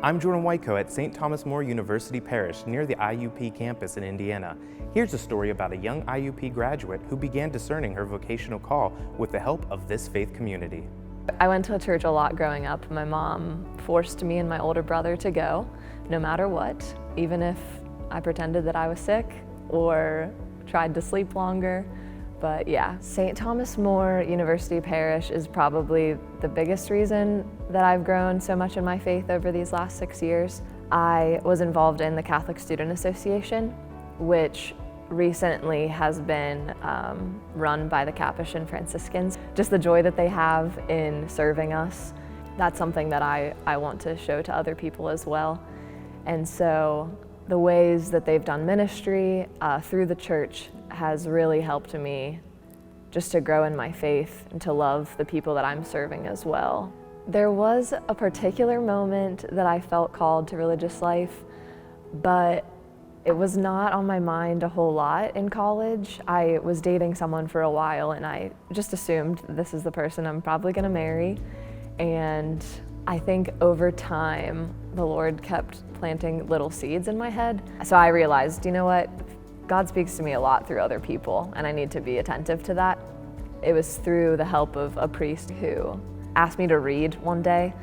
I'm Jordan Whiteco at St. Thomas More University Parish near the IUP campus in Indiana. Here's a story about a young IUP graduate who began discerning her vocational call with the help of this faith community. I went to church a lot growing up. My mom forced me and my older brother to go, no matter what, even if I pretended that I was sick or tried to sleep longer. But yeah, St. Thomas More University Parish is probably the biggest reason that I've grown so much in my faith over these last 6 years. I was involved in the Catholic Student Association, which recently has been run by the Capuchin Franciscans. Just the joy that they have in serving us, that's something that I want to show to other people as well. And so the ways that they've done ministry through the church has really helped me just to grow in my faith and to love the people that I'm serving as well. There was a particular moment that I felt called to religious life, but it was not on my mind a whole lot in college. I was dating someone for a while and I just assumed this is the person I'm probably gonna marry. And I think over time, the Lord kept planting little seeds in my head. So I realized, you know what? God speaks to me a lot through other people and I need to be attentive to that. It was through the help of a priest who asked me to read one day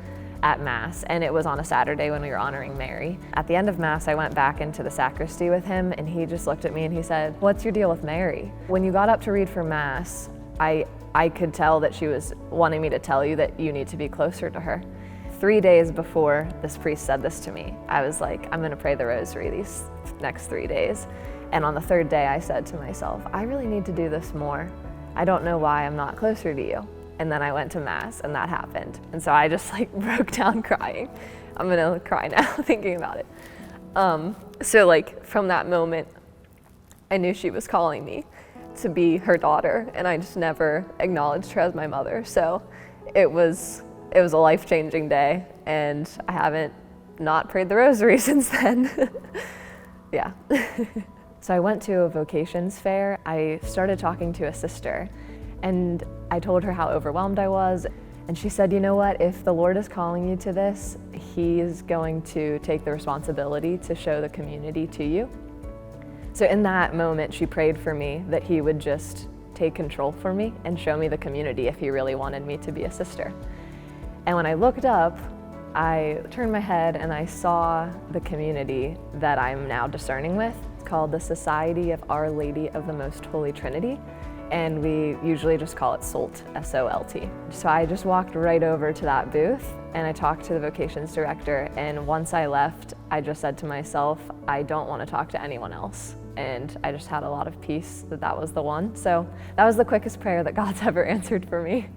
at Mass, and it was on a Saturday when we were honoring Mary. At the end of Mass, I went back into the sacristy with him and he just looked at me and he said, "What's your deal with Mary?" When you got up to read for Mass, I could tell that she was wanting me to tell you that you need to be closer to her. 3 days before this priest said this to me, I was like, I'm gonna pray the rosary these next 3 days. And on the third day, I said to myself, I really need to do this more. I don't know why I'm not closer to you. And then I went to Mass and that happened. And so I just broke down crying. I'm gonna cry now thinking about it. So from that moment, I knew she was calling me to be her daughter and I just never acknowledged her as my mother. So it was a life-changing day and I haven't not prayed the rosary since then. Yeah. So I went to a vocations fair. I started talking to a sister and I told her how overwhelmed I was. And she said, you know what, if the Lord is calling you to this, He's going to take the responsibility to show the community to you. So in that moment, she prayed for me that He would just take control for me and show me the community if He really wanted me to be a sister. And when I looked up, I turned my head and I saw the community that I'm now discerning with. It's called the Society of Our Lady of the Most Holy Trinity, and we usually just call it SOLT, S-O-L-T. So I just walked right over to that booth and I talked to the vocations director, and once I left, I just said to myself, I don't want to talk to anyone else. And I just had a lot of peace that that was the one. So that was the quickest prayer that God's ever answered for me.